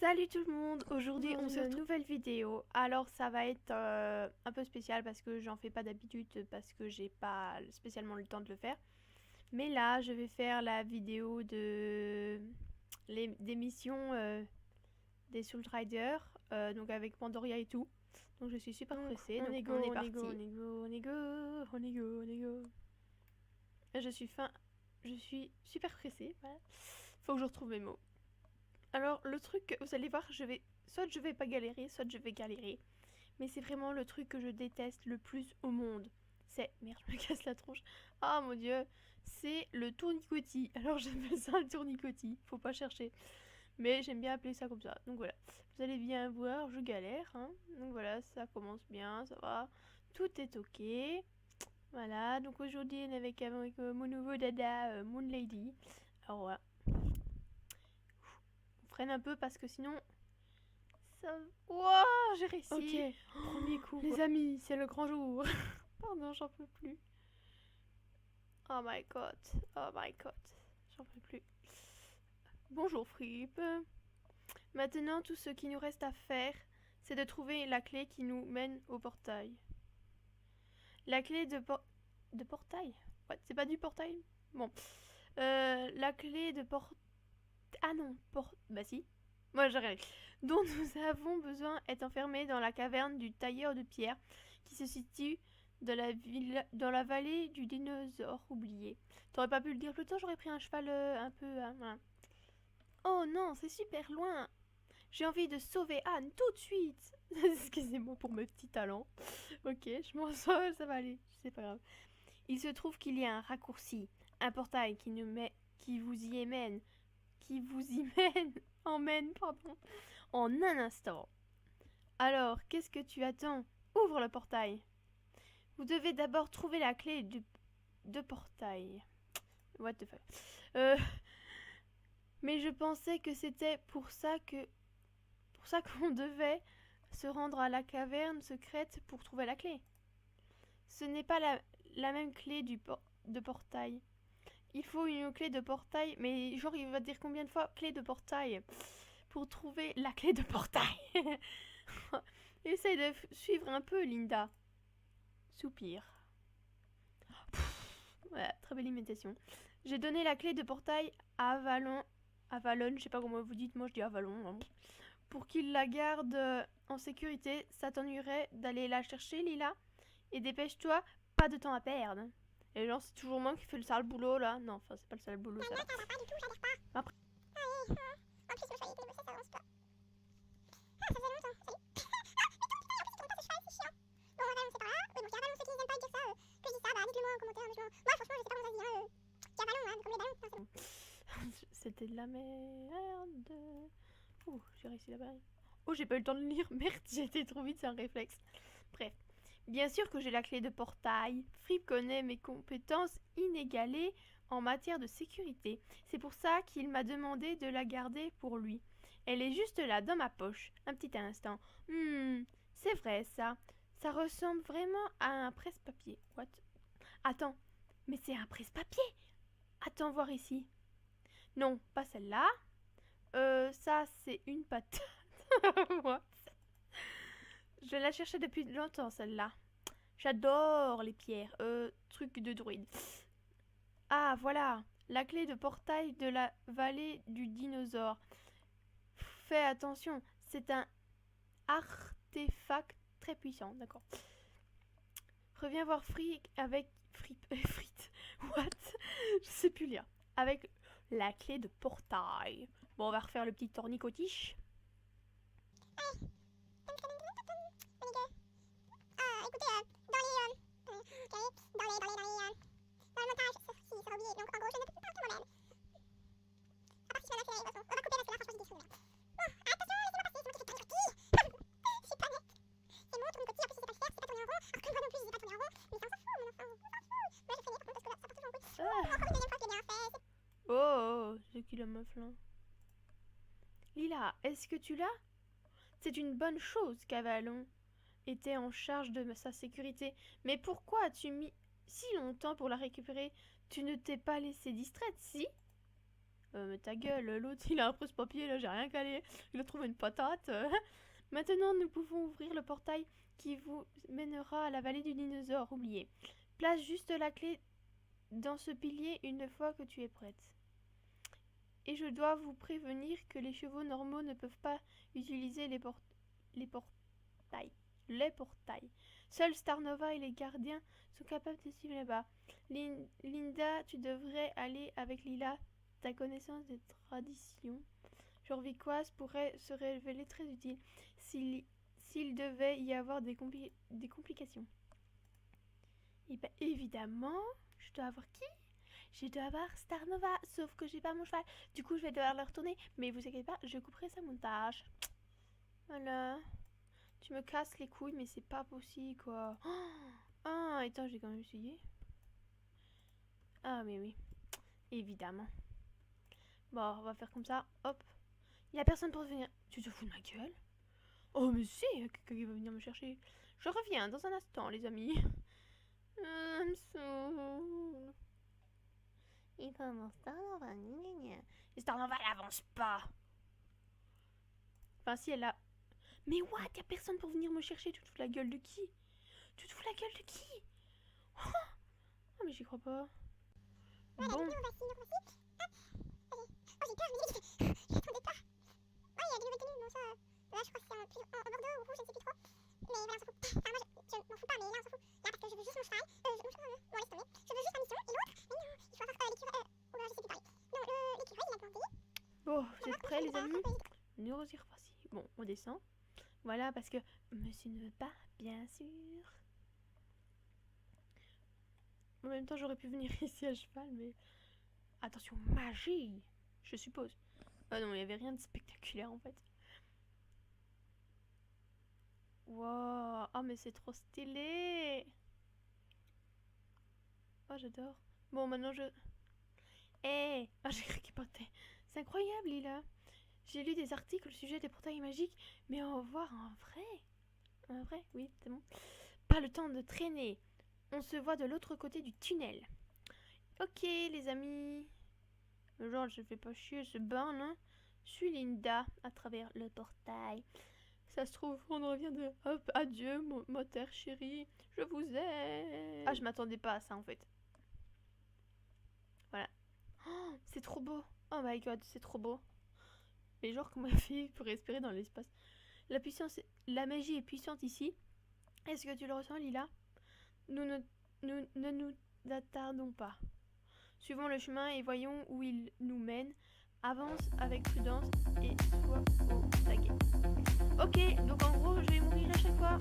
Salut tout le monde, aujourd'hui on se retrouve une nouvelle vidéo. Alors ça va être un peu spécial parce que j'en fais pas d'habitude parce que j'ai pas spécialement le temps de le faire. Mais là je vais faire la vidéo des missions des Soul Riders, donc avec Pandoria et tout. Donc je suis super pressée, donc on est parti. On est go. Je suis super pressée, voilà. Faut que je retrouve mes mots. Alors le truc, vous allez voir, soit je vais pas galérer, soit je vais galérer. Mais c'est vraiment le truc que je déteste le plus au monde. Merde, je me casse la tronche. Ah mon dieu, c'est le tournicotis. Alors j'appelle ça un tournicotis, faut pas chercher. Mais j'aime bien appeler ça comme ça. Donc voilà, vous allez bien voir, je galère. Hein. Donc voilà, ça commence bien, ça va. Tout est ok. Voilà, donc aujourd'hui on est avec mon nouveau dada, Moon Lady. Alors voilà. On freine un peu parce que sinon ça... Wow, j'ai réussi. Ok, premier coup. Les amis, c'est le grand jour. Pardon, j'en peux plus. Oh my god, oh my god, j'en peux plus. Bonjour Fripp. Maintenant, tout ce qui nous reste à faire, c'est de trouver la clé qui nous mène au portail. La clé de portail? Ouais, c'est pas du portail? Bon. La clé de Ah non, bah si. Moi j'arrive. Dont nous avons besoin est enfermée dans la caverne du tailleur de pierre qui se situe dans la vallée du dinosaure oublié. T'aurais pas pu le dire plus tôt, j'aurais pris un cheval un peu... voilà. Oh non, c'est super loin. J'ai envie de sauver Anne tout de suite. Excusez-moi pour mes petits talents. Ok, je m'en sors, ça va aller, c'est pas grave. Il se trouve qu'il y a un raccourci, un portail qui vous y mène pardon, en un instant. Alors, qu'est-ce que tu attends? Ouvre le portail. Vous devez d'abord trouver la clé de portail. What the fuck. Mais je pensais que c'était pour ça qu'on devait se rendre à la caverne secrète pour trouver la clé. Ce n'est pas la même clé de portail. Il faut une clé de portail, mais genre il va dire combien de fois clé de portail pour trouver la clé de portail. Essaye de suivre un peu, Linda. Soupir. Ouais, très belle imitation. J'ai donné la clé de portail à Avalon, je sais pas comment vous dites, moi je dis Avalon. Hein. Pour qu'il la garde en sécurité, ça t'ennuierait d'aller la chercher, Lila? Et dépêche-toi, pas de temps à perdre. Et genre, c'est toujours moi qui fais le sale boulot là. Non, enfin, c'est pas le sale boulot ça. Ça va pas du tout, j'adhère pas. Après. Allez, en plus, le cheval était bossé, ça avance pas. Ah, ça fait longtemps, salut. Ah, mais ton cheval, c'est chiant. Bon, Avalon, c'est par là. Oui, bon, si Avalon, ceux qui n'aiment pas dire ça, que je dis ça, bah dites-le moi en commentaire. Mais moi, franchement, je sais pas comment ça se dit. Qui Avalon, hein, comme les ballons. Non, c'est bon. C'était de la merde. Ouh, j'ai réussi la barre. Oh, j'ai pas eu le temps de lire. Merde, j'ai été trop vite, c'est un réflexe. Bref. Bien sûr que j'ai la clé de portail. Fripp connaît mes compétences inégalées en matière de sécurité. C'est pour ça qu'il m'a demandé de la garder pour lui. Elle est juste là, dans ma poche. Un petit instant. C'est vrai ça. Ça ressemble vraiment à un presse-papier. What? Attends, mais c'est un presse-papier. Attends voir ici. Non, pas celle-là. Ça c'est une patate. What? Je la cherchais depuis longtemps, celle-là. J'adore les pierres. Truc de druide. Ah, voilà. La clé de portail de la vallée du dinosaure. Fais attention, c'est un artefact très puissant. D'accord. Reviens voir Frick avec... Frites. What? Je sais plus lire. Avec la clé de portail. Bon, on va refaire le petit tornicotiche. Écoutez, dans le montage, si, ça va oublier. Donc, en gros, je ne peux plus parler moi-même. À part si je vais la faire, de toute façon. On va couper parce que là, franchement, c'est des sous. Bon, attention, laissez-moi passer, c'est moi qui fais le tournicotis. Je suis pas nette. C'est mon tournicotis, en plus, je sais pas le faire, c'est pas tourné en rond. Alors que moi non plus, je sais pas tourner en rond. Mais ça, on s'en fout, mon enfant, on s'en fout. Moi, je fais par contre, parce que là, ça part toujours en couille. Encore une deuxième fois que j'ai bien fait. Oh, c'est qui la meuf là? Lila, est-ce que tu l'as? C'est une bonne chose qu'Avalon était en charge de sa sécurité. Mais pourquoi as-tu mis si longtemps pour la récupérer? Tu ne t'es pas laissé distraite, si? Mais ta gueule, l'autre il a un presse-papier, là j'ai rien calé. Il a trouvé une patate. Maintenant nous pouvons ouvrir le portail qui vous mènera à la vallée du dinosaure oublié. Place juste la clé dans ce pilier une fois que tu es prête. Et je dois vous prévenir que les chevaux normaux ne peuvent pas utiliser les portails. Seuls Starnova et les gardiens sont capables de suivre là-bas. Linda, tu devrais aller avec Lila. Ta connaissance des traditions jorvicoises pourrait se révéler très utile s'il devait y avoir des complications. Et ben évidemment, je dois avoir qui? Je dois avoir Starnova, sauf que j'ai pas mon cheval. Du coup, je vais devoir le retourner. Mais vous inquiétez pas, je couperai ça au montage. Voilà. Tu me casses les couilles, mais c'est pas possible, quoi. Ah, attends, j'ai quand même essayé. Ah, mais oui. Évidemment. Bon, on va faire comme ça. Hop. Il y a personne pour venir. Tu te fous de ma gueule? Oh, mais si, quelqu'un qui va venir me chercher. Je reviens dans un instant, les amis. I'm so... Et pendant ce temps, Starnova, elle avance pas. Enfin, si elle a... Mais what? Y'a personne pour venir me chercher. Tu te fous la gueule de qui? Tu te fous la gueule de qui? Oh, mais j'y crois pas. Voilà, Bon. du coup, voici. Oh, j'ai peur, mais je m'attendais pas. Ouais, il y a des nouvelles tenues, bon ça... Là, je crois que c'est en bordeaux ou rouge, je ne sais plus trop. Mais voilà, on s'en fout. Enfin, moi, je m'en fous pas, mais là, on s'en fout. Là, parce que je veux juste mon cheval. Bon, laisse tomber. Je veux juste ma mission. Et l'autre, mais non, il faut avoir l'écureuil... je sais plus parler. Non, l'écureuil, il a planté. Bon, vous êtes prêts, les amis? Nous reparti. Bon, on descend. Voilà, parce que monsieur ne veut pas, bien sûr. En même temps, j'aurais pu venir ici à cheval, mais... Attention, magie, je suppose. Ah non, il n'y avait rien de spectaculaire, en fait. Wow, oh, mais c'est trop stylé. Oh, j'adore. Bon, maintenant, je... Eh, ah, j'ai cru qu'il partait. C'est incroyable, Lila. J'ai lu des articles au sujet des portails magiques, mais en voir un vrai. Un vrai, oui, c'est bon. Pas le temps de traîner. On se voit de l'autre côté du tunnel. Ok, les amis. Genre, je fais pas chier ce burn, hein. Je suis Linda à travers le portail. Ça se trouve, on revient de... Hop, adieu, moteur chéri. Je vous aime. Ah, je m'attendais pas à ça, en fait. Voilà. Oh, c'est trop beau. Oh my god, c'est trop beau. Mais genre, comment elle fait pour respirer dans l'espace? La magie est puissante ici. Est-ce que tu le ressens, Lila? Nous ne nous attardons pas. Suivons le chemin et voyons où il nous mène. Avance avec prudence et sois au taguet. Ok, donc en gros, je vais mourir à chaque fois.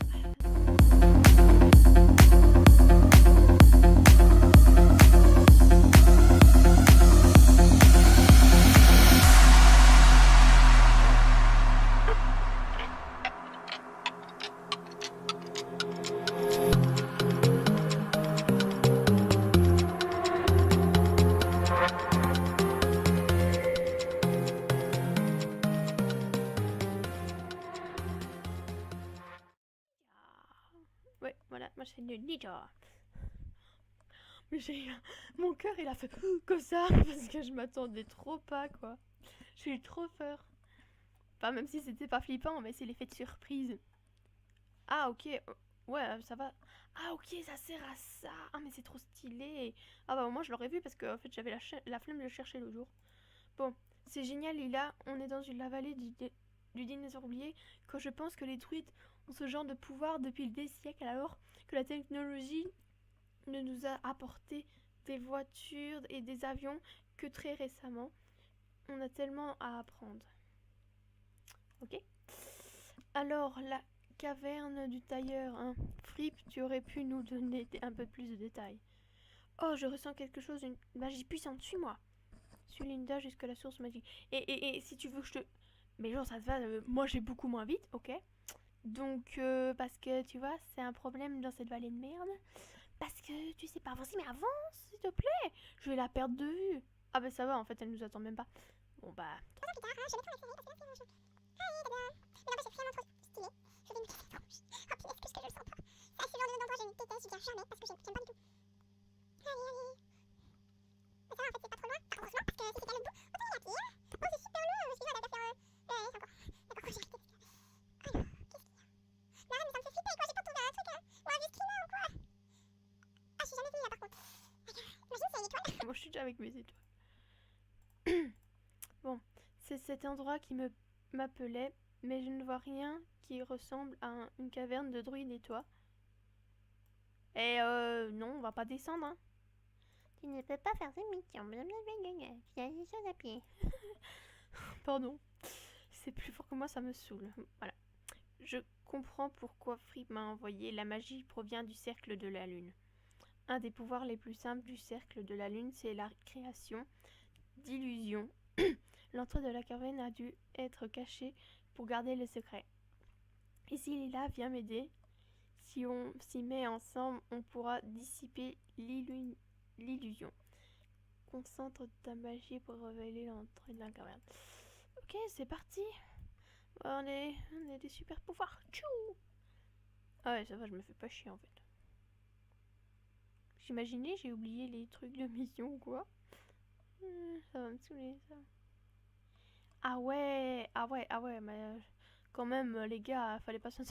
Ouais, voilà, moi c'est une ninja. Mais mon cœur il a fait comme ça parce que je m'attendais trop pas, quoi. J'ai eu trop peur. Enfin, même si c'était pas flippant, mais c'est l'effet de surprise. Ah, ok. Ouais, ça va. Ah, ok, ça sert à ça. Ah, mais c'est trop stylé. Ah, bah, moi je l'aurais vu parce que en fait j'avais la flemme de le chercher le jour. Bon, c'est génial, Lila. On est dans la vallée du dinosaure oublié. Quand je pense que les druides ont ce genre de pouvoir depuis des siècles, alors que la technologie ne nous a apporté des voitures et des avions que très récemment. On a tellement à apprendre. Ok. Alors, la caverne du tailleur, hein. Fripp, tu aurais pu nous donner un peu plus de détails. Oh, je ressens quelque chose, une magie puissante. Suis-moi. Suis Linda jusqu'à la source magique. Et si tu veux que je te... Mais genre, ça te va, moi j'ai beaucoup moins vite, ok? Donc, parce que, tu vois, c'est un problème dans cette vallée de merde. Parce que tu sais pas avancer, mais avance, s'il te plaît. Je vais la perdre de vue. Ah bah ça va, en fait, elle nous attend même pas. Bon bah... 3 ans plus tard, je vais tout accélérer parce que là, c'est Allez, dada. Mais là-bas, c'est vraiment trop stylé. Je vais me casser la tronche. Oh, punaise, que je le sens pas. Ça, c'est le genre d'endroit que je ne déteste, je viens jamais parce que j'aime pas du tout. Allez, allez. ça va, en fait, c'est pas trop loin. Enfin, heureusement, parce que si c'était le bout, autant y aller à pied. Oh, c'est super long, je suis là, d'accord, c'est encore. D'accord, j'ai arrêté. Alors, qu'est-ce qu'il y a? Mais arrête, mais ça me fait flipper, quoi, j'ai pas trouvé un truc, ou un streamer ou quoi. Ah, je suis jamais venue là, par contre. Imagine, c'est une étoile. Bon, je suis déjà avec mes étoiles. Bon, c'est cet endroit qui m'appelait, mais je ne vois rien qui ressemble à une caverne de druides et toi. Et non, on va pas descendre, hein. Tu ne peux pas faire de mission, blablabla. Tu as des choses à pied. Pardon. C'est plus fort que moi, ça me saoule. Voilà. Je comprends pourquoi Fripp m'a envoyé. La magie provient du cercle de la lune. Un des pouvoirs les plus simples du cercle de la lune, c'est la création d'illusions. L'entrée de la caverne a dû être cachée pour garder le secret. Et si Lila vient m'aider, si on s'y met ensemble, on pourra dissiper l'illusion. Concentre ta magie pour révéler l'entrée de la caverne. Ok, c'est parti. On est des super pouvoirs. Tchou. Ah ouais, ça va, je me fais pas chier en fait. J'imaginais, j'ai oublié les trucs de mission ou quoi. Ça va me saouler ça. Ah ouais, mais quand même les gars, fallait pas ça.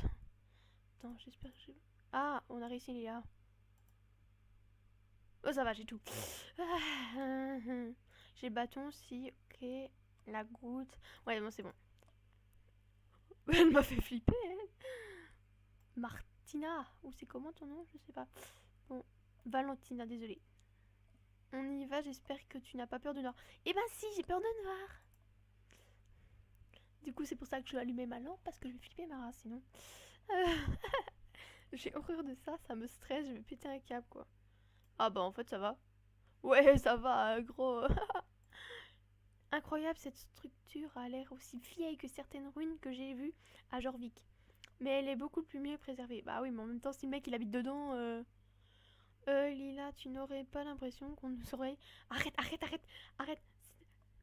Attends, j'espère que j'ai... Ah, on a réussi les gars. Oh ça va, j'ai tout. J'ai le bâton aussi, ok. La goutte. Ouais, bon c'est bon. Elle m'a fait flipper, elle. Martina, ou c'est comment ton nom? Je sais pas. Bon, Valentina, désolée. On y va, j'espère que tu n'as pas peur du noir. Eh ben si, j'ai peur de noir. Du coup, c'est pour ça que je vais allumer ma lampe, parce que je vais flipper ma race, sinon. J'ai horreur de ça, ça me stresse, je vais péter un câble, quoi. Ah bah en fait, ça va. Ouais, ça va, gros. Incroyable, cette structure a l'air aussi vieille que certaines ruines que j'ai vues à Jorvik. Mais elle est beaucoup plus mieux préservée. Bah oui, mais en même temps, si le mec il habite dedans... Lila, tu n'aurais pas l'impression qu'on nous aurait... Arrête.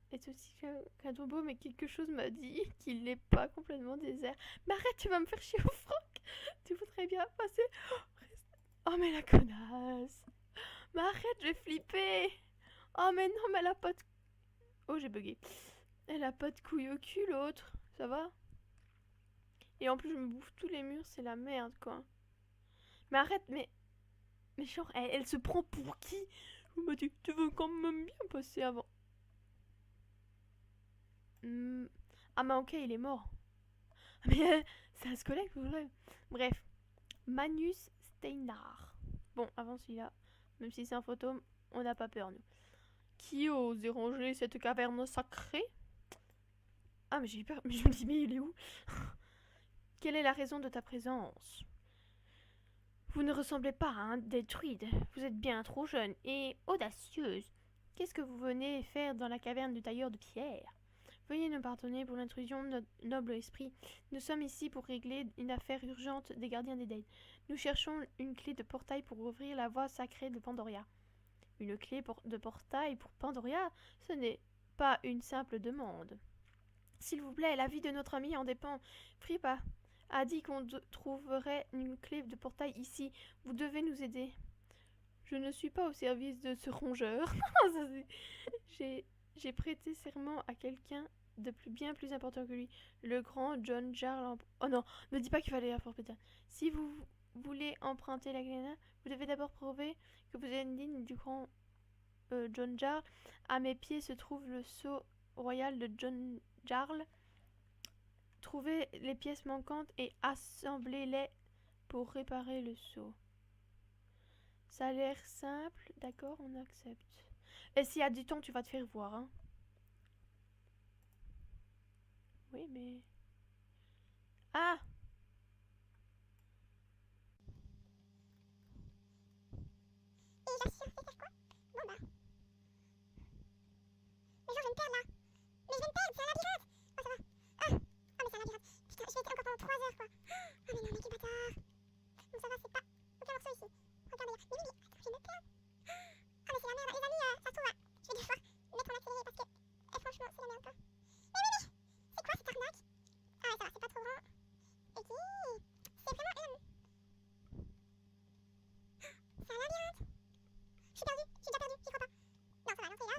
C'est aussi qu'un tombeau, mais quelque chose m'a dit qu'il n'est pas complètement désert. Mais arrête, tu vas me faire chier au froc. Tu voudrais bien passer... Oh mais la connasse. Mais arrête, je vais flipper. Oh mais non, mais elle a pas de... Oh, j'ai bugué. Elle a pas de couilles au cul, l'autre. Ça va? Et en plus, je me bouffe tous les murs, c'est la merde, quoi. Mais arrête, mais genre, elle se prend pour qui? Je me dis, tu veux quand même bien passer avant. Ah, mais ok, il est mort. Mais c'est un squelette, ou vrai? Bref. Magnus Steinar. Bon, avant celui-là, même si c'est un fantôme, on n'a pas peur, nous. Qui ose déranger cette caverne sacrée? Ah, mais j'ai eu peur. Mais je me dis, mais il est où? Quelle est la raison de ta présence? Vous ne ressemblez pas à un des druides. Vous êtes bien trop jeune et audacieuse. Qu'est-ce que vous venez faire dans la caverne du tailleur de pierre? Veuillez nous pardonner pour l'intrusion de notre noble esprit. Nous sommes ici pour régler une affaire urgente des gardiens d'Eden. Nous cherchons une clé de portail pour ouvrir la voie sacrée de Pandoria. Une clé de portail pour Pandoria? Ce n'est pas une simple demande. S'il vous plaît, la vie de notre ami en dépend. Fripa a dit qu'on trouverait une clé de portail ici. Vous devez nous aider. Je ne suis pas au service de ce rongeur. J'ai prêté serment à quelqu'un de bien plus important que lui. Le grand John Jarl. Oh non, ne dis pas qu'il fallait la forfaiter. Si vous voulez emprunter la clé, vous devez d'abord prouver que vous êtes digne du grand John Jarl. À mes pieds se trouve le sceau royal de John Jarl. Trouvez les pièces manquantes et assemblez-les pour réparer le seau. Ça a l'air simple, d'accord, on accepte. Et s'il y a du temps, tu vas te faire voir, hein. Oui, mais... Ah! Et j'assure, c'est faire quoi? Bon bah. Mais genre, je vais me perdre là. Mais je vais me perdre, c'est un labyrinthe. Oh, ça va. Ah, mais c'est un labyrinthe. Putain, je vais être encore pendant 3 heures, quoi. Ah, mais non, mais quel bâtard. Bon, ça va, c'est pas aucun morceau ici. Regardez là. Mais oui, attends, je vais me perdre. Ah, mais c'est la merde. Les amis, ça se trouve, je vais devoir mettre en accéléré parce que, franchement, c'est la merde, quoi. Mais oui, c'est quoi cette arnaque? Ah, ouais, ça va, c'est pas trop grand. Ok. C'est vraiment une... C'est un labyrinthe. Je suis perdue, j'y crois pas. Non, ça va, non, c'est là.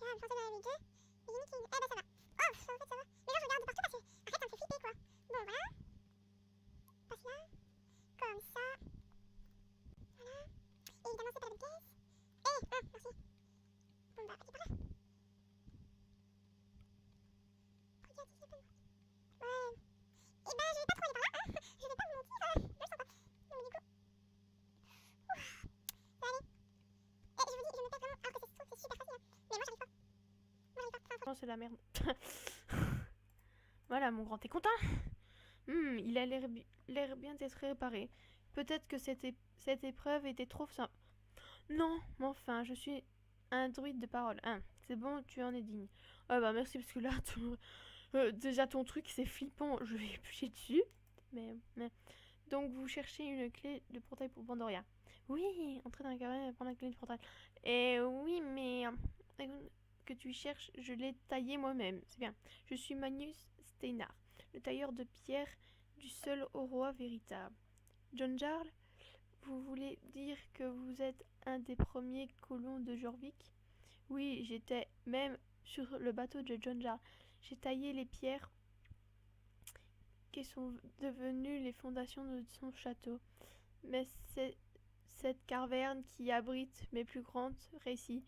là, je pensais dans la V2. Mais j'ai mis qu'il... Eh bah ça va. Oh, en fait ça va. Mais genre je regarde de partout parce que... Arrête, ça me fait flipper quoi. Bon voilà. Passe là. Comme ça. Voilà. Et évidemment c'est pas la bonne pièce. Merci. Bon bah, petit par là. Regarde ici, pas. Ouais. Et ben je vais pas trop aller par là, hein. Je vais pas vous mentir, je le sens pas. Non mais du coup... Ouf. Ça va aller. Et je vous dis, je me perds vraiment, alors que c'est super facile, hein. Mais moi j'arrive pas. Moi j'arrive pas. Enfin, Non, c'est la merde. Voilà, mon grand, t'es content? Il a l'air bien d'être réparé. Peut-être que cette épreuve était trop simple. Non, mais enfin, je suis un druide de parole. Hein, c'est bon, tu en es digne. Ah bah merci, parce que là, déjà ton truc, c'est flippant. Je vais picher dessus. Mais... Donc, vous cherchez une clé de portail pour Pandoria. Oui, entrez dans la caverne et prendre la clé du portail. Et oui, mais... que tu cherches, je l'ai taillé moi-même. C'est bien. Je suis Magnus Steinar, le tailleur de pierre du seul au roi véritable. John Jarl, vous voulez dire que vous êtes un des premiers colons de Jorvik? Oui, j'étais même sur le bateau de John Jarl. J'ai taillé les pierres qui sont devenues les fondations de son château. Mais c'est cette caverne qui abrite mes plus grandes récits.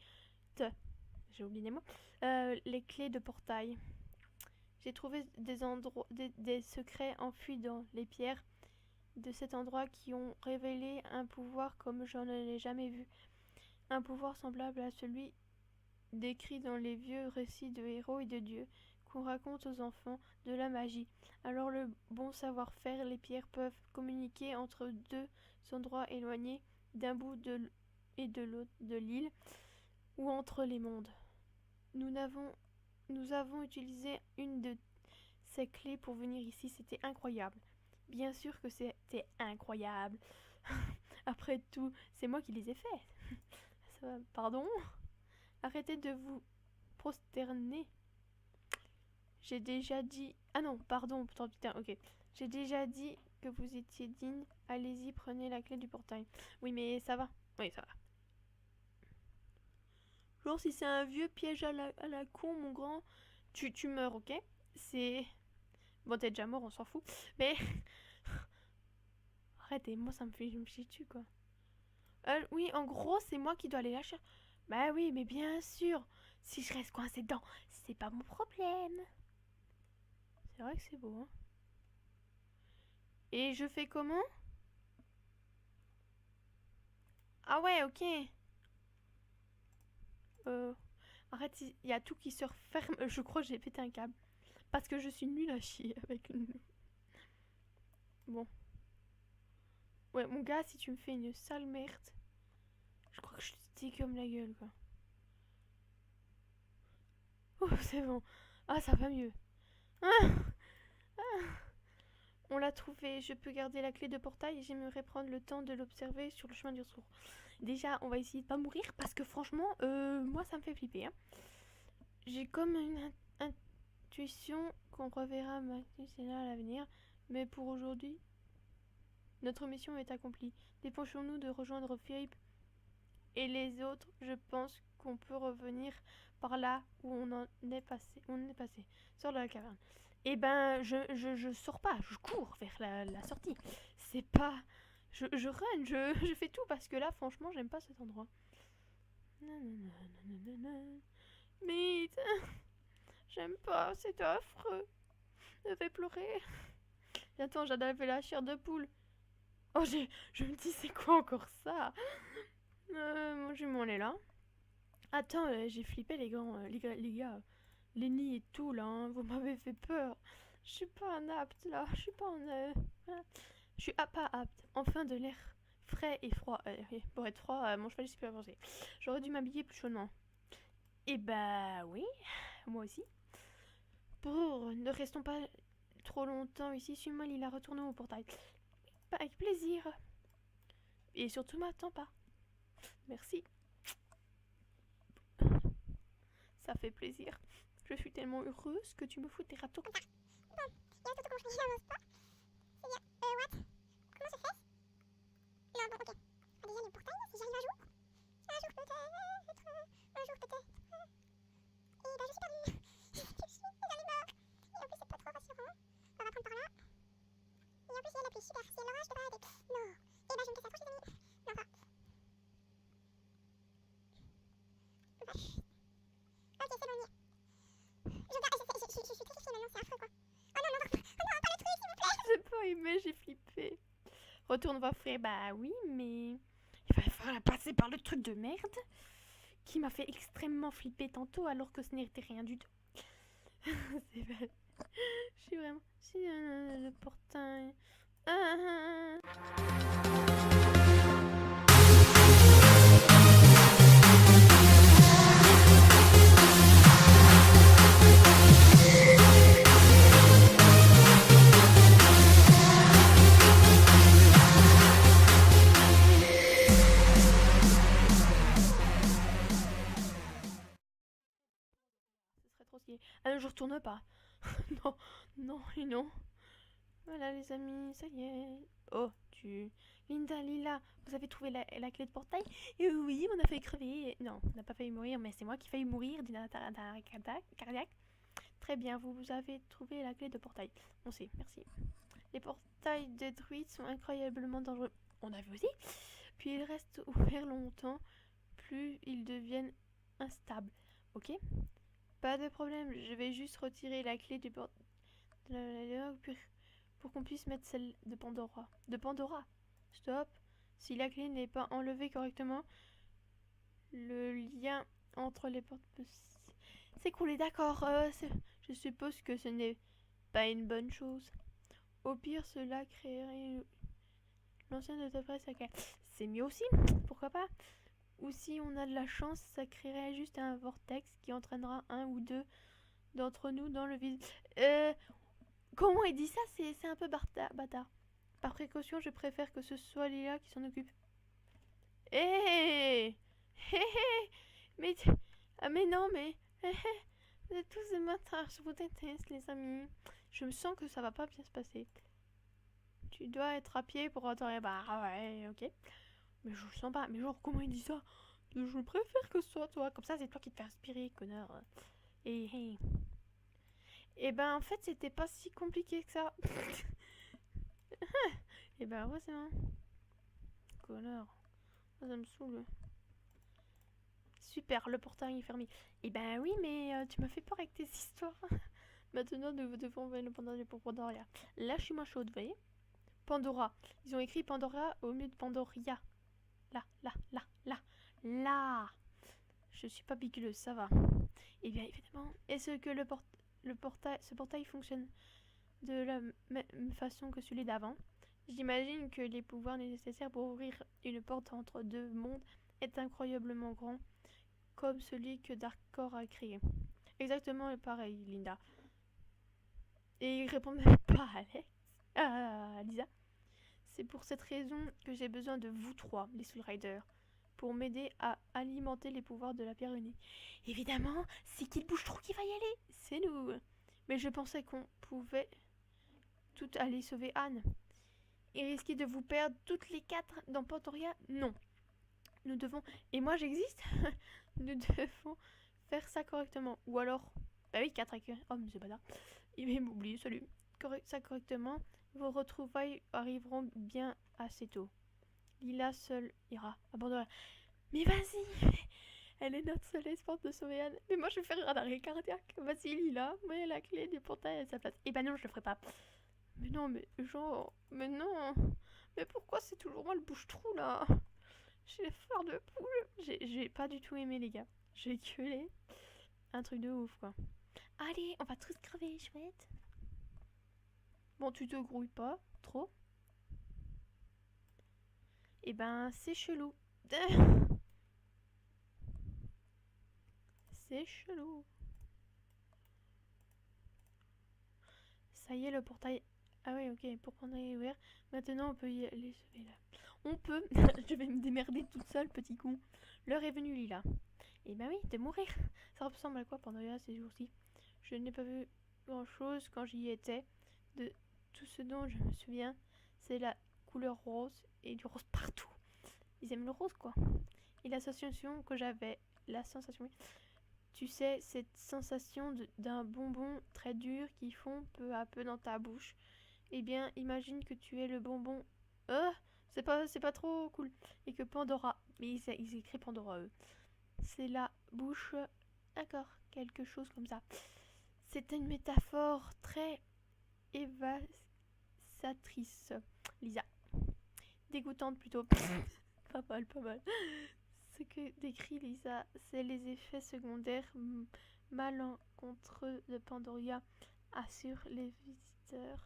J'ai oublié les mots. Les clés de portail. J'ai trouvé des secrets enfouis dans les pierres de cet endroit qui ont révélé un pouvoir comme je n'en ai jamais vu. Un pouvoir semblable à celui décrit dans les vieux récits de héros et de dieux qu'on raconte aux enfants de la magie. Alors le bon savoir-faire, les pierres peuvent communiquer entre deux endroits éloignés d'un bout et de l'autre de l'île ou entre les mondes. Nous avons utilisé une de ces clés pour venir ici, c'était incroyable. Bien sûr que c'était incroyable. Après tout, c'est moi qui les ai faits. Pardon? Arrêtez de vous prosterner. J'ai déjà dit... Ah non, pardon, putain, ok. J'ai déjà dit que vous étiez digne. Allez-y, prenez la clé du portail. Oui, mais ça va. Oui, ça va. Genre, si c'est un vieux piège à la con, mon grand, tu meurs, ok? C'est... Bon, t'es déjà mort, on s'en fout. Mais... Arrêtez, moi, ça me fait... Je me chie dessus, quoi. Oui, en gros, c'est moi qui dois aller la chercher. Bah oui, mais bien sûr. Si je reste coincée dedans, c'est pas mon problème. C'est vrai que c'est beau, hein. Et je fais comment? Ah ouais, ok. Arrête, il y a tout qui se referme. Je crois que j'ai pété un câble. Parce que je suis nulle à chier avec une... Bon. Ouais, mon gars, si tu me fais une sale merde, je crois que je te dis comme la gueule, quoi. Oh, c'est bon. Ah, ça va mieux. Ah, ah. On l'a trouvé. Je peux garder la clé de portail et j'aimerais prendre le temps de l'observer sur le chemin du retour. Déjà, on va essayer de pas mourir parce que franchement, moi, ça me fait flipper. Hein. J'ai comme une intuition qu'on reverra Magnus à l'avenir. Mais pour aujourd'hui, notre mission est accomplie. Dépêchons-nous de rejoindre Philippe et les autres. Je pense qu'on peut revenir par là où on est passé. Sors de la caverne. Eh ben, je sors pas, je cours vers la sortie. C'est pas... Je run, je fais tout parce que là, franchement, j'aime pas cet endroit. Mais j'aime pas, c'est affreux. Je vais pleurer. Attends, j'avais la chair de poule. Oh, je me dis, c'est quoi encore ça? Moi, je vais m'en aller là. Attends, j'ai flippé les gars. Les nids et tout là, hein. Vous m'avez fait peur. Je suis pas un apte là, je suis pas un... Je suis pas apte. Enfin de l'air frais et froid. Pour être froid, mon cheval est super avancé. J'aurais dû m'habiller plus chaudement. Eh bah oui, moi aussi. Ne restons pas trop longtemps ici. Suis-moi, il a retourné au portail. Avec plaisir. Et surtout, m'attends pas. Merci. Ça fait plaisir. Je suis tellement heureuse que tu me fous tes râteaux. Bon, il y a surtout comment je fais, j'avance pas. C'est bien. What? Comment je fais? Non, bon, ok. Ah, déjà, le portail, si j'arrive un jour. Un jour peut-être. Un jour peut-être. Ok, c'est bon, je suis terrifiée maintenant, c'est affreux quoi. Oh non, non, non, pas le truc, s'il vous plaît. J'ai pas aimé, j'ai flippé. Retourne voir frère, bah oui, mais il va falloir passer par le truc de merde qui m'a fait extrêmement flipper tantôt alors que ce n'était rien du tout. C'est belle. Je suis vraiment... Si, le portail... Trop stylé. Ah non, je retourne pas. Non, non et non. Voilà les amis, ça y est. Oh, Linda, Lila, vous avez trouvé la clé de portail? Et oui, on a failli crever. Non, on n'a pas failli mourir, mais c'est moi qui ai failli mourir d'une attaque cardiaque. Très bien, vous avez trouvé la clé de portail. On sait, merci. Les portails de druides sont incroyablement dangereux. On a vu aussi. Puis ils restent ouverts longtemps, plus ils deviennent instables. Ok? Pas de problème, je vais juste retirer la clé du portail pour qu'on puisse mettre celle de Pandora. De Pandora? Stop. Si la clé n'est pas enlevée correctement, le lien entre les portes peut s'écrouler. D'accord. Je suppose que ce n'est pas une bonne chose. Au pire, cela créerait l'ancien de ta presse. C'est mieux aussi. Pourquoi pas? Ou si on a de la chance, ça créerait juste un vortex qui entraînera un ou deux d'entre nous dans le vide. Comment il dit ça? C'est un peu bâtard. Par précaution, je préfère que ce soit Lila qui s'en occupe. Hé mais... mais non, mais... Vous êtes tous des bâtards, je vous déteste, les amis. Je me sens que ça va pas bien se passer. Tu dois être à pied pour entendre... Bah ouais, ok. Mais je le sens pas. Mais genre, comment il dit ça? Je préfère que ce soit toi. Comme ça, c'est toi qui te fais inspirer, connard. Et ben, en fait, c'était pas si compliqué que ça. Et ben, heureusement. Connard. Ça me saoule. Super, le portail est fermé. Et ben oui, mais tu m'as fait peur avec tes histoires. Maintenant, nous devons voir le Pandora pour Pandoria. Là, je suis moins chaude, vous voyez? Pandora. Ils ont écrit Pandora au mieux de Pandoria. Là. Je suis pas piculeuse, ça va. Et bien évidemment, est-ce que ce portail fonctionne de la même façon que celui d'avant? J'imagine que les pouvoirs nécessaires pour ouvrir une porte entre deux mondes est incroyablement grand, comme celui que Darkcore a créé. Exactement pareil, Linda. Et il répond même pas à Lisa. C'est pour cette raison que j'ai besoin de vous trois, les Soul Riders, pour m'aider à alimenter les pouvoirs de la pierre unie. Évidemment, c'est qu'il bouge trop qui va y aller. C'est nous. Mais je pensais qu'on pouvait tout aller sauver Anne. Et risquer de vous perdre toutes les quatre dans Pandoria? Non. Nous devons... Et moi j'existe. Nous devons faire ça correctement. Ou alors... Bah oui, 4 avec... Oh, mais c'est pas là. Il va m'oublier, salut. Ça correctement. Vos retrouvailles arriveront bien assez tôt. Lila seule ira. Abandonne. Mais vas-y. Elle est notre seule espoir de sauver Anne. Mais moi je vais faire un arrêt cardiaque. Vas-y Lila, mets la clé du portail à sa place. Et bah non, je le ferai pas. Mais non, mais genre... Mais non. Mais pourquoi c'est toujours moi le bouche-trou là? J'ai fleur de poule. J'ai pas du tout aimé les gars. J'ai gueulé. Un truc de ouf quoi. Allez, on va tous crever, chouette. Bon, tu te grouilles pas trop. Et ben, c'est chelou. C'est chelou. Ça y est, le portail... Ah ouais, ok, pour qu'on aille ouvert. Maintenant, on peut y aller sauver là. On peut. Je vais me démerder toute seule, petit con. L'heure est venue, Lila. Et ben oui, de mourir. Ça ressemble à quoi Pandoria ces jours-ci? Je n'ai pas vu grand-chose quand j'y étais. De tout ce dont je me souviens, c'est la couleur rose et du rose partout. Ils aiment le rose, quoi. Et l'association que j'avais, la sensation... Tu sais, cette sensation d'un bonbon très dur qui fond peu à peu dans ta bouche. Eh bien, imagine que tu es le bonbon... c'est pas trop cool. Et que Pandora... Mais ils écrivent Pandora, eux. c'est la bouche. D'accord, quelque chose comme ça. C'est une métaphore très évasatrice, Lisa. Dégoûtante plutôt. Pas mal, pas mal. Ce que décrit Lisa, c'est les effets secondaires malencontreux de Pandoria, assure les visiteurs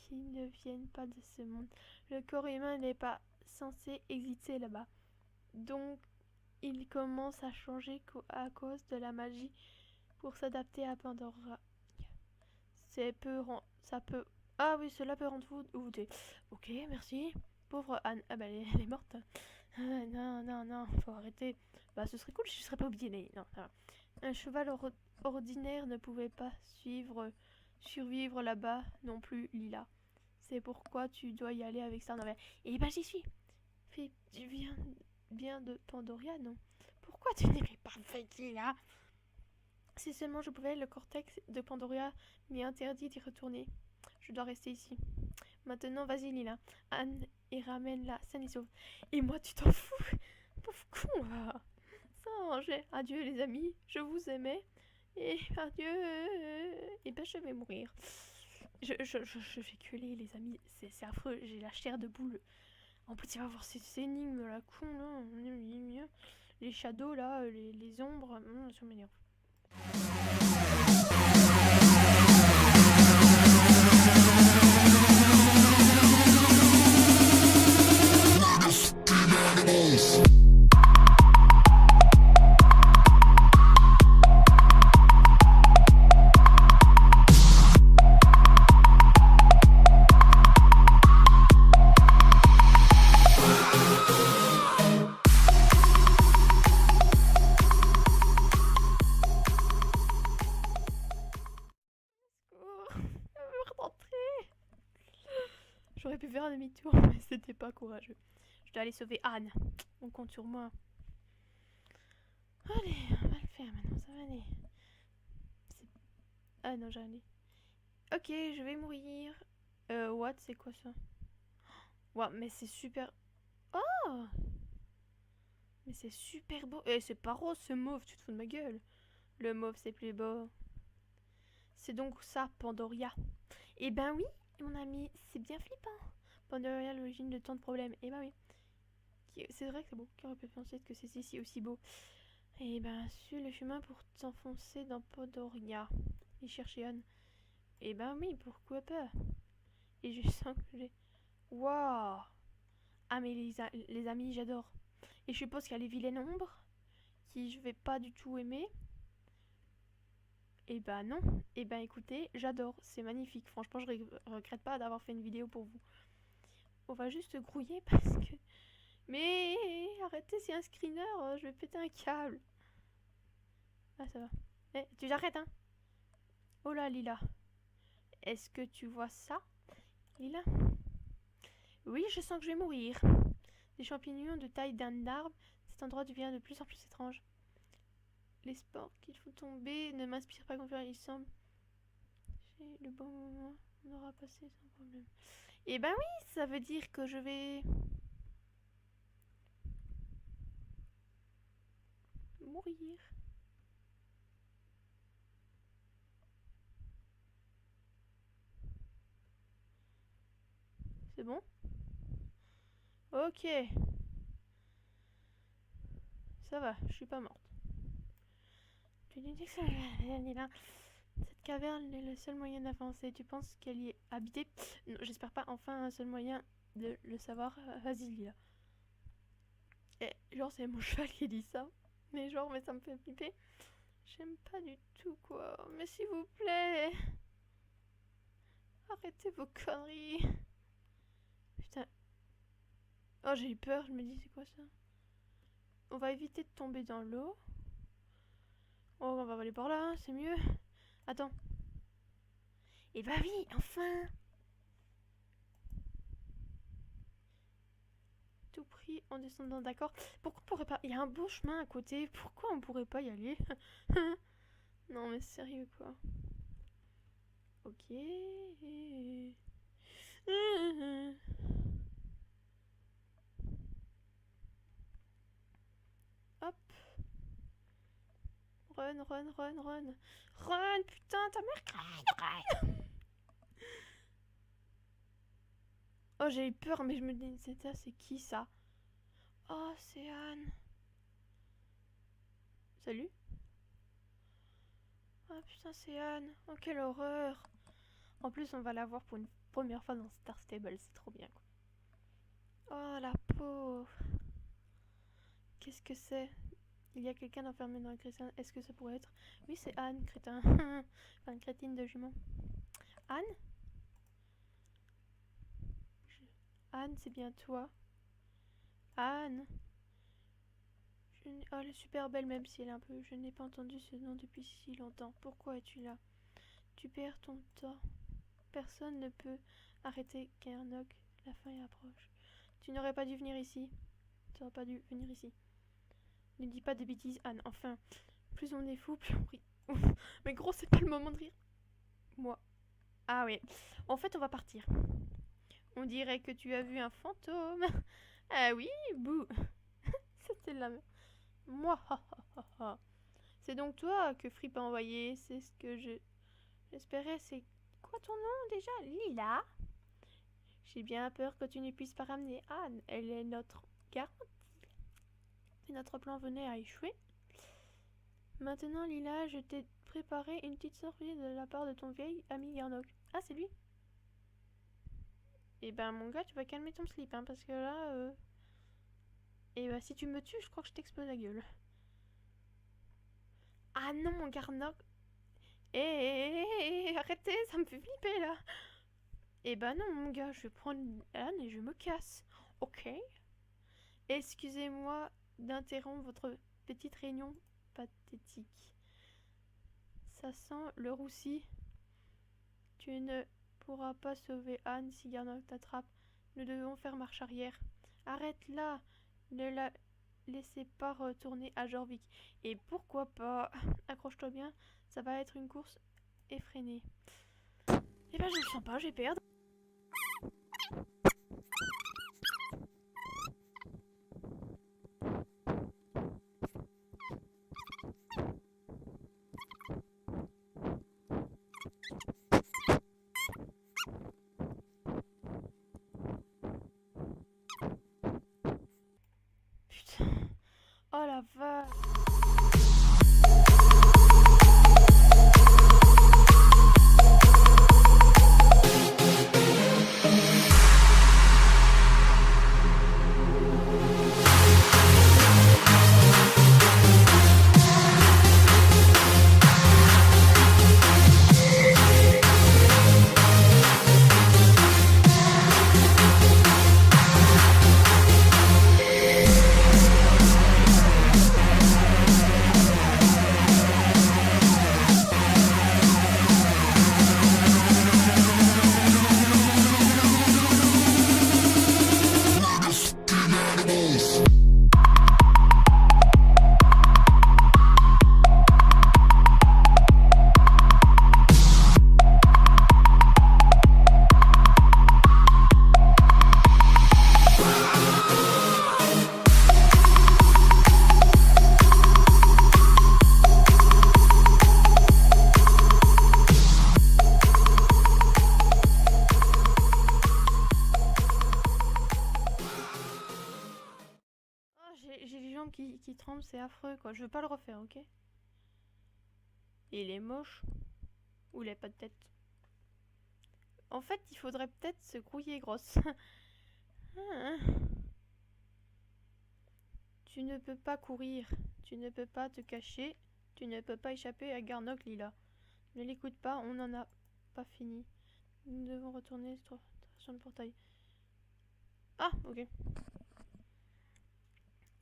qui ne viennent pas de ce monde. Le corps humain n'est pas censé exister là-bas. Donc, il commence à changer à cause de la magie pour s'adapter à Pandora. Ça peut... Ah oui, cela peut rendre vous... Ok, merci. Pauvre Anne. Ah bah, elle est morte. Non, faut arrêter. Bah, ce serait cool si je serais pas obligée. Non, ça va. Un cheval ordinaire ne pouvait pas survivre là-bas non plus, Lila. C'est pourquoi tu dois y aller avec ça. Et bah, j'y suis. Tu viens bien de Pandoria, non? Pourquoi tu n'irais pas avec Lila? Si seulement je pouvais, le cortex de Pandoria m'est interdit d'y retourner. Je dois rester ici. Maintenant, vas-y, Lila. Anne, et ramène-la saine et sauve. Et moi, tu t'en fous? Pauvre con, va. Adieu, les amis. Je vous aimais. Et adieu. Et ben, je vais mourir. Je vais gueuler, les amis. C'est affreux. J'ai la chair de boule. En plus, il va y avoir ces énigmes, la con, là. Les shadows, là. Les ombres. Ça m'énerve. J'aurais pu faire un demi-tour, mais c'était pas courageux. Je dois aller sauver Anne. On compte sur moi. Allez, on va le faire maintenant, ça va aller. Ah non, j'ai rien dit. Ok, je vais mourir. What? C'est quoi ça? Ouais, mais c'est super... Oh! Mais c'est super beau. C'est pas rose, ce mauve, tu te fous de ma gueule. Le mauve, c'est plus beau. C'est donc ça, Pandoria. Eh ben oui, mon ami, c'est bien flippant. Pandoria, l'origine de tant de problèmes. Eh ben oui. C'est vrai que c'est beau. Qui aurait pu penser que c'est ici aussi beau? Eh ben, suis le chemin pour t'enfoncer dans Pandoria. Et chercher Anne. Eh ben oui, pourquoi pas? Et je sens que j'ai... Waouh! Ah mais les amis, j'adore. Et je suppose qu'il y a les vilaines ombres, qui je vais pas du tout aimer. Eh ben non. Eh ben écoutez, j'adore. C'est magnifique. Franchement, je regrette pas d'avoir fait une vidéo pour vous. On va juste grouiller parce que... Mais arrêtez, c'est un screener. Je vais péter un câble. Ah, ça va. Eh, tu t'arrêtes, hein? Oh là, Lila. Est-ce que tu vois ça, Lila? Oui, je sens que je vais mourir. Des champignons de taille d'un arbre. Cet endroit devient de plus en plus étrange. Les sports qu'il faut tomber ne m'inspirent pas confiance. Il semble... Le bon moment, on aura passé sans problème. Eh ben oui, ça veut dire que je vais... mourir. C'est bon? Ok. Ça va, je suis pas morte. Tu dis que ça va, cette caverne est le seul moyen d'avancer. Tu penses qu'elle y est habitée? Non, j'espère pas. Enfin, un seul moyen de le savoir. Vas-y, Lila. Et genre, c'est mon cheval qui dit ça. Mais genre, mais ça me fait flipper. J'aime pas du tout, quoi. Mais s'il vous plaît. Arrêtez vos conneries. Putain. Oh, j'ai eu peur. Je me dis, c'est quoi ça? On va éviter de tomber dans l'eau. Oh, on va aller par là, c'est mieux. Attends. Et bah oui, enfin. Tout pris en descendant, d'accord. Pourquoi on pourrait pas... Il y a un beau chemin à côté. Pourquoi on pourrait pas y aller? Non, mais sérieux, quoi. Ok. Hop. Run, run, run, run. Run, putain, ta mère. Run. Oh, j'ai eu peur, mais je me dis, c'est qui ça? Oh, c'est Anne. Salut. Oh putain, c'est Anne. Oh, quelle horreur. En plus, on va la voir pour une première fois dans Star Stable, c'est trop bien, quoi. Oh, la pauvre. Qu'est-ce que c'est? Il y a quelqu'un enfermé dans le crétin. Est-ce que ça pourrait être... Oui, c'est Anne, crétin. Enfin, crétine de jument. Anne? Anne, c'est bien toi. Anne? Oh, elle est super belle, même si elle est un peu... Je n'ai pas entendu ce nom depuis si longtemps. Pourquoi es-tu là? Tu perds ton temps. Personne ne peut arrêter Garnock. La fin est approche. Tu n'aurais pas dû venir ici. Tu n'aurais pas dû venir ici. Ne dis pas de bêtises, Anne. Enfin, plus on est fou, plus on rit. Mais gros, c'est pas le moment de rire. Moi. Ah oui. En fait, on va partir. On dirait que tu as vu un fantôme. Ah oui, bouh. C'était la même. Moi, c'est donc toi que Fripp a envoyé. C'est ce que j'espérais. C'est quoi ton nom déjà? Lila? J'ai bien peur que tu ne puisses pas ramener Anne. Elle est notre garantie. Si notre plan venait à échouer. Maintenant, Lila, je t'ai préparé une petite surprise de la part de ton vieil ami Garnock. Ah, c'est lui? Eh ben, mon gars, tu vas calmer ton slip, hein, parce que là... Et bah, si tu me tues, je crois que je t'explose la gueule. Ah non, mon Garnock. Arrêtez, ça me fait flipper, là. Eh ben non, mon gars, je vais prendre Anne et je me casse. Ok. Excusez-moi d'interrompre votre petite réunion pathétique. Ça sent le roussi. Tu ne pourras pas sauver Anne si Garnock t'attrape. Nous devons faire marche arrière. Arrête là. Ne la laissez pas retourner à Jorvik. Et pourquoi pas? Accroche-toi bien. Ça va être une course effrénée. Eh ben je le sens pas, je vais perdre. Oh la vache. J'ai les jambes qui tremblent, c'est affreux quoi. Je veux pas le refaire, ok? Il est moche. Ou il a pas de tête. En fait, il faudrait peut-être se grouiller grosse. Tu ne peux pas courir. Tu ne peux pas te cacher. Tu ne peux pas échapper à Garnock, Lila. Ne l'écoute pas, on n'en a pas fini. Nous devons retourner sur le portail. Ah, ok.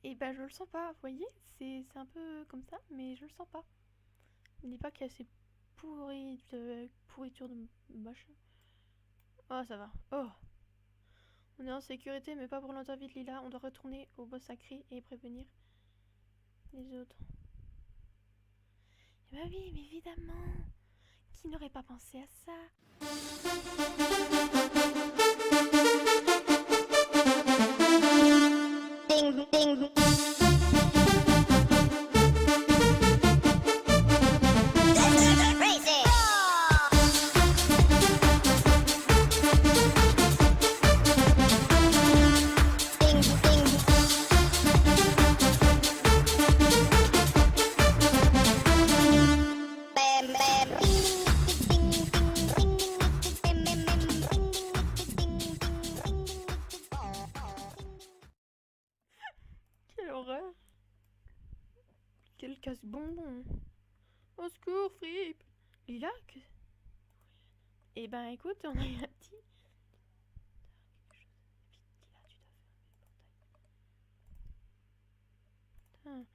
Et bah je le sens pas, vous voyez, c'est un peu comme ça, mais je le sens pas. Ne dis pas qu'il y a ces pourritures de machin. Oh ça va, oh. On est en sécurité mais pas pour longtemps, vite Lila, on doit retourner au boss sacré et prévenir les autres. Et bah oui, mais évidemment, qui n'aurait pas pensé à ça? il casse bonbon. Au secours, Fripp. Lila, que... Eh ben, écoute, on a eu un petit... Putain.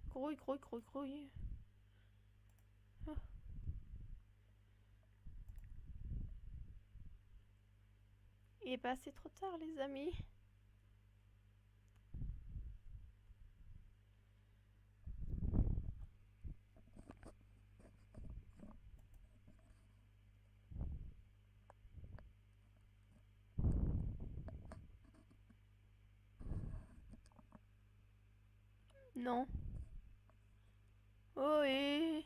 Grouille. Oh. Eh ben, c'est trop tard, les amis. Non. Oh, c'est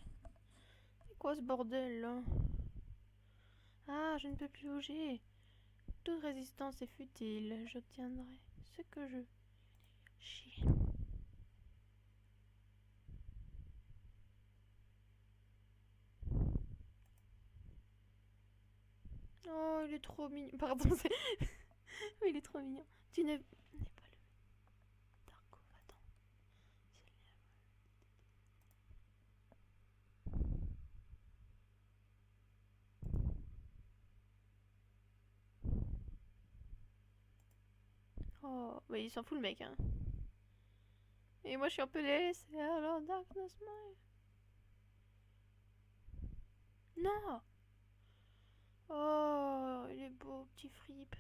quoi ce bordel là? Ah, je ne peux plus bouger. Toute résistance est futile. J'obtiendrai ce que je... Chier. Oh, il est trop mignon. Pardon, c'est... il est trop mignon. Tu n'es pas le... Darko, attends. Oh, bah il s'en fout le mec, hein. Et moi je suis un peu laissée. Alors, Darkness Smile. Non! Oh, il est beau, petit Fripp.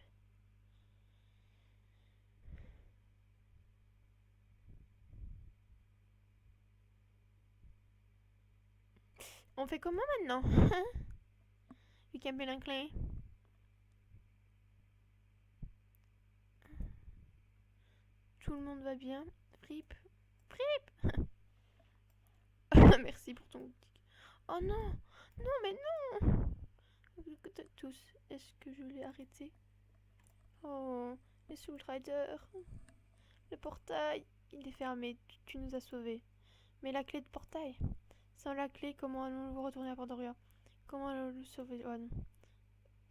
On fait comment maintenant? You can be clé. Tout le monde va bien. Fripp. Merci pour ton... Oh non! Non, mais non! Tous, est-ce que je l'ai arrêté? Oh, les Soul Riders. Le portail, il est fermé. Tu nous as sauvés. Mais la clé de portail? Sans la clé, comment allons-nous retourner à Pandoria? Comment allons-nous sauver One?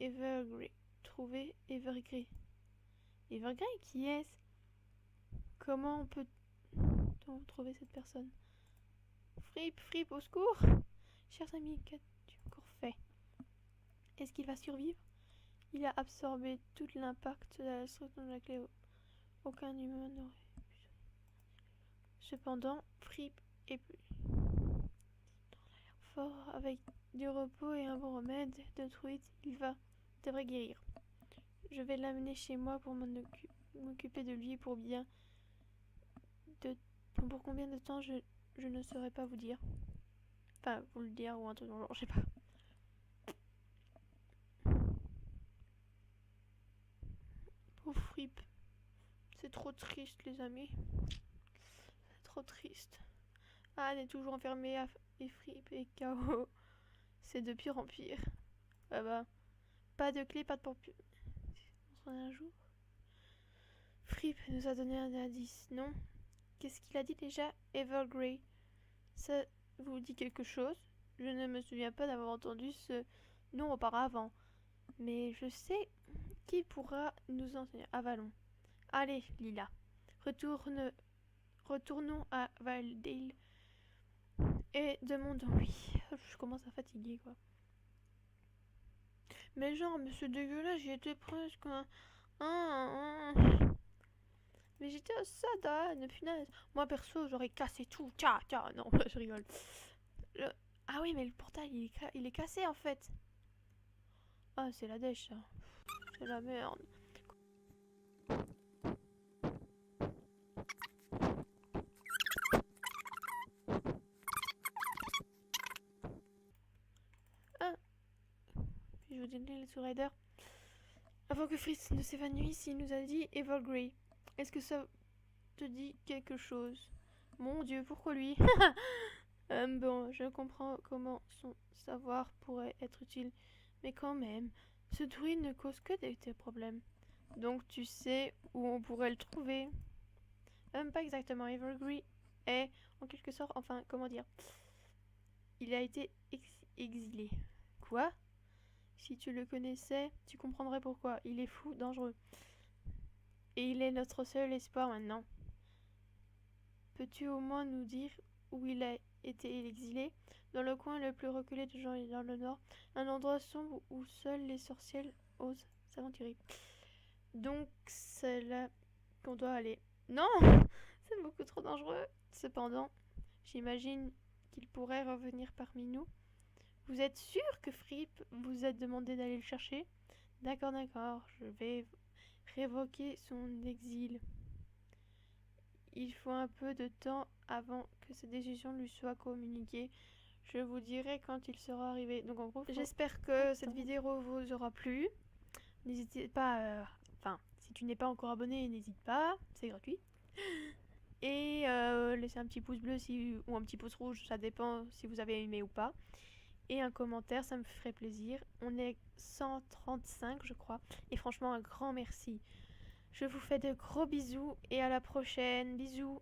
Evergrey. Trouver Evergrey. Evergrey, qui est-ce? Comment on peut-on trouver cette personne? Fripp, au secours! Chers amis, qu'as-tu encore fait? Est-ce qu'il va survivre? Il a absorbé tout l'impact de la destruction de la clé. Aucun humain n'aurait pu. Cependant, Fripp est plus fort. Avec du repos et un bon remède de truite, il devrait guérir. Je vais l'amener chez moi pour m'occuper de lui pour pour combien de temps, je ne saurais pas vous dire. Enfin, vous le dire ou un truc dans le genre, je sais pas. Pauvre Fripp. C'est trop triste, les amis. C'est trop triste. Anne est toujours enfermée et Fripp et KO. C'est de pire en pire. Ah bah. Pas de clé, pas de porte. On se un jour. Fripp nous a donné un indice, non? Qu'est-ce qu'il a dit déjà? Evergrey. Ça vous dit quelque chose? Je ne me souviens pas d'avoir entendu ce nom auparavant. Mais je sais qui pourra nous enseigner. Avalon. Allez, Lila. Retournons à Valdale et demandons-lui. Je commence à fatiguer, quoi. Mais genre, mais ce dégueulasse, j'y étais presque. Mais j'étais au Sadane, punaise. Moi, perso, j'aurais cassé tout. Tiens, non, je rigole. Ah oui, mais le portail, il est cassé, en fait. Ah, c'est la dèche, ça. C'est la merde. Je vous dis les sous-riders. Avant que Fritz ne s'évanouisse, il nous a dit Evergrey. Est-ce que ça te dit quelque chose? Mon Dieu, pourquoi lui? Bon, je comprends comment son savoir pourrait être utile, mais quand même, ce druide ne cause que des problèmes. Donc tu sais où on pourrait le trouver? Pas exactement. Evergrey est, en quelque sorte, enfin, comment dire? Il a été exilé. Quoi? Si tu le connaissais, tu comprendrais pourquoi. Il est fou, dangereux. Et il est notre seul espoir maintenant. Peux-tu au moins nous dire où il a été exilé? Dans le coin le plus reculé de Jean dans le nord, un endroit sombre où seuls les sorcières osent s'aventurer. Donc c'est là qu'on doit aller. Non! C'est beaucoup trop dangereux. Cependant, j'imagine qu'il pourrait revenir parmi nous. Vous êtes sûr que Fripp vous a demandé d'aller le chercher? D'accord, je vais révoquer son exil. Il faut un peu de temps avant que cette décision lui soit communiquée. Je vous dirai quand il sera arrivé. Donc en gros, j'espère que cette vidéo vous aura plu. N'hésitez pas, enfin, si tu n'es pas encore abonné, n'hésite pas, c'est gratuit. Et laissez un petit pouce bleu ou un petit pouce rouge, ça dépend si vous avez aimé ou pas. Et un commentaire, ça me ferait plaisir. On est 135 je crois. Et franchement un grand merci. Je vous fais de gros bisous et à la prochaine. Bisous.